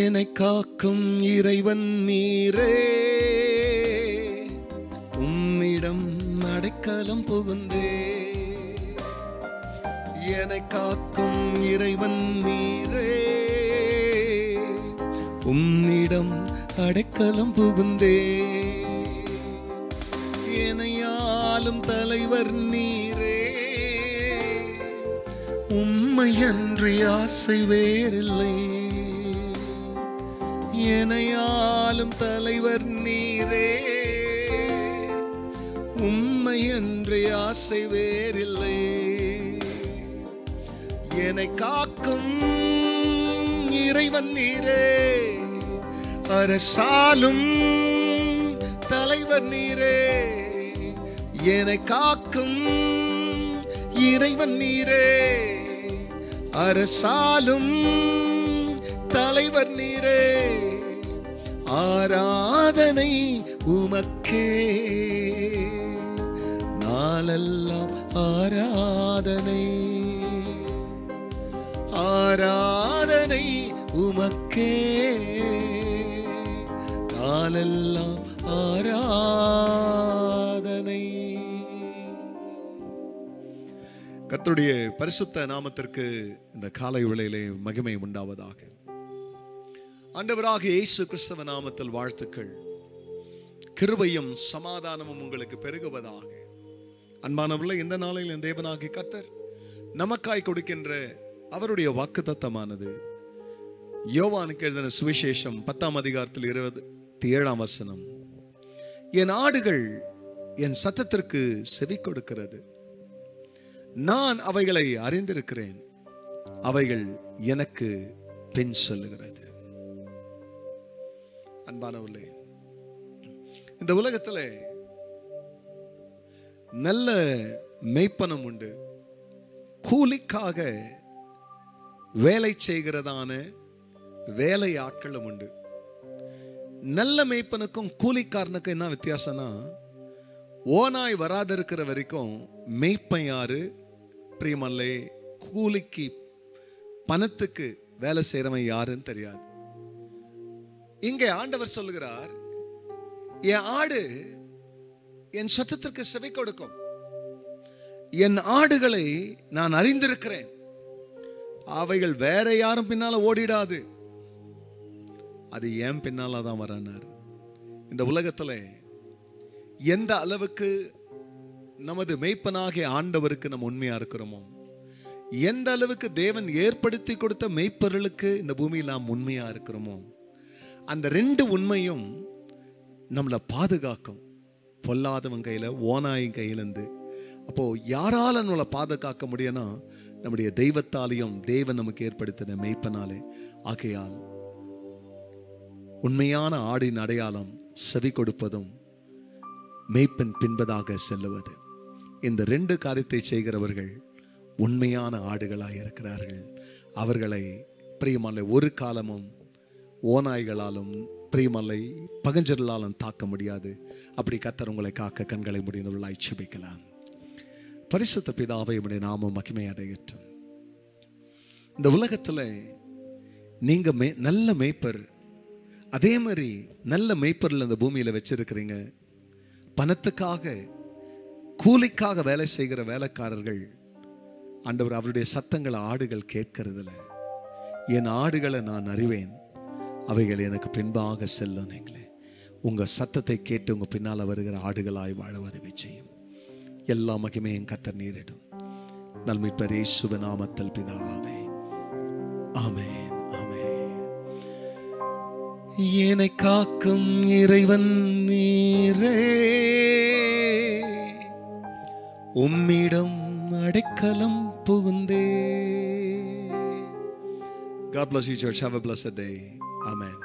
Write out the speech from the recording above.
என்னை காக்கும் இறைவன் நீரே, உம்மிடம் அடைக்கலம் புகுந்தே. என்னை காக்கும் இறைவன் நீரே, உம்மிடம் அடைக்கலம் புகுந்தே. என்னையாளும் தலைவர் நீரே, உம்மையன்றி ஆசை வேறில்லை. என்னையாளும் தலைவர் நீரே, உம்மையன்றி ஆசை வேறில்லை. என்னை காக்கும் இறைவன் நீரே, அரசாலும் தலைவர் நீரே. என்னை காக்கும் இறைவன் நீரே, அரசாலும் தலைவர் நீரே. ஆராதனை உமக்கே, நாளெல்லாம் ஆராதனை. ஆராதனை உமக்கே, நாளெல்லாம் ஆராதனை. கர்த்தருடைய பரிசுத்த நாமத்திற்கு இந்த காலை வேளையிலே மகிமை உண்டாவதாக. ஆண்டவராகிய இயேசு கிறிஸ்துவ நாமத்தில் வாழ்த்துக்கள். கிருபையும் சமாதானமும் உங்களுக்கு பெருகுவதாக. அன்பானவர்களே, இந்த நாளில் என் தேவனாகிய கர்த்தர் நமக்காய் கொடுக்கின்ற அவருடைய வாக்குத்தத்தமானது யோவானுக்கு எழுதின சுவிசேஷம் 10ஆம் அதிகாரத்தில் 27ஆம் வசனம். என் ஆடுகள் என் சத்தத்திற்கு செவி கொடுக்கிறது, நான் அவைகளை அறிந்திருக்கிறேன், அவைகள் எனக்கு பின் சொல்லுகிறது. அன்பானவர்களே, இந்த உலகத்துல நல்ல மெய்ப்பனம் உண்டு, கூலிக்காக வேலை செய்கிறதான வேலை ஆட்களும் உண்டு. நல்ல மெய்ப்பனுக்கும் கூலிக்காரனுக்கும் என்ன வித்தியாசம்னா, ஓனாய் வராத இருக்கிற வரைக்கும் மெய்ப்பன் யாரு, பிரியமல்லே, கூலிக்கு பணத்துக்கு வேலை செய்யறவன் யாருன்னு தெரியாது. இங்கே ஆண்டவர் சொல்லுகிறார், என் ஆடு என் சத்தத்திற்கு செவி கொடுக்கும், என் ஆடுகளை நான் அறிந்திருக்கிறேன், அவைகள் வேற யாரும் பின்னால ஓடிடாது, அது ஏன் பின்னால தான் வரனார். இந்த உலகத்துல எந்த அளவுக்கு நமது மெய்ப்பனாகிய ஆண்டவருக்கு நம்ம உண்மையா இருக்கிறோமோ, எந்த அளவுக்கு தேவன் ஏற்படுத்தி கொடுத்த மெய்ப்பொருளுக்கு இந்த பூமியில் நாம் உண்மையா இருக்கிறோமோ, அந்த ரெண்டு உண்மையும் நம்மளை பாதுகாக்கும். பொல்லாதவன் கையில, ஓனாயின் கையிலிருந்து. அப்போ யாரால நம்மளை பாதுகாக்க முடியும்னா, நம்முடைய தெய்வத்தாலையும், தேவன் நமக்கு ஏற்படுத்தின மெய்ப்பனாலே. ஆகையால் உண்மையான ஆடின் அடையாளம் செவி கொடுப்பதும் மெய்ப்பன் பின்பதாக செல்லுவது. இந்த ரெண்டு காரியத்தை செய்கிறவர்கள் உண்மையான ஆடுகளாக இருக்கிறார்கள். அவர்களை பிரியமல்ல ஒரு காலமும் ஓநாய்களாலும் பிரியமல்லை பகஞ்சர்களாலும் தாக்க முடியாது. அப்படி கர்த்தர் உங்களை காக்க கண்களை முடிந்தவர்களாய் ஜெபிக்கலாம். பரிசுத்த பிதாவே, உம்முடைய நாமம் மகிமை அடையட்டும். இந்த உலகத்துல நீங்க நல்ல மேய்ப்பர், அதே மாதிரி நல்ல மேய்ப்பர்கள் இந்த பூமியில வச்சிருக்கிறீங்க. பணத்துக்காக கூலிக்காக வேலை செய்கிற வேலைக்காரர்கள், ஆண்டவர் அவருடைய சத்தங்களை ஆடுகள் கேட்கறதில்ல. என் ஆடுகளை நான் அறிவேன், அவைகள் எனக்கு பின்பாக செல்லும். நீங்களே உங்க சத்தத்தை கேட்டு உங்க பின்னால் வருகிற ஆடுகளாய் வாழ உதவி செய்யும். எல்லா மகிமையும் கர்த்தர் நீரிடும். நல்மீட்பர் இயேசுவின் நாமத்தில் பிதாவே, ஆமென், ஆமென். என்னை காக்கும் இறைவன் நீரே, உம்மிடம் அடைக்கலம் புகுந்தே. God bless you, church. Have a blessed day. Amen.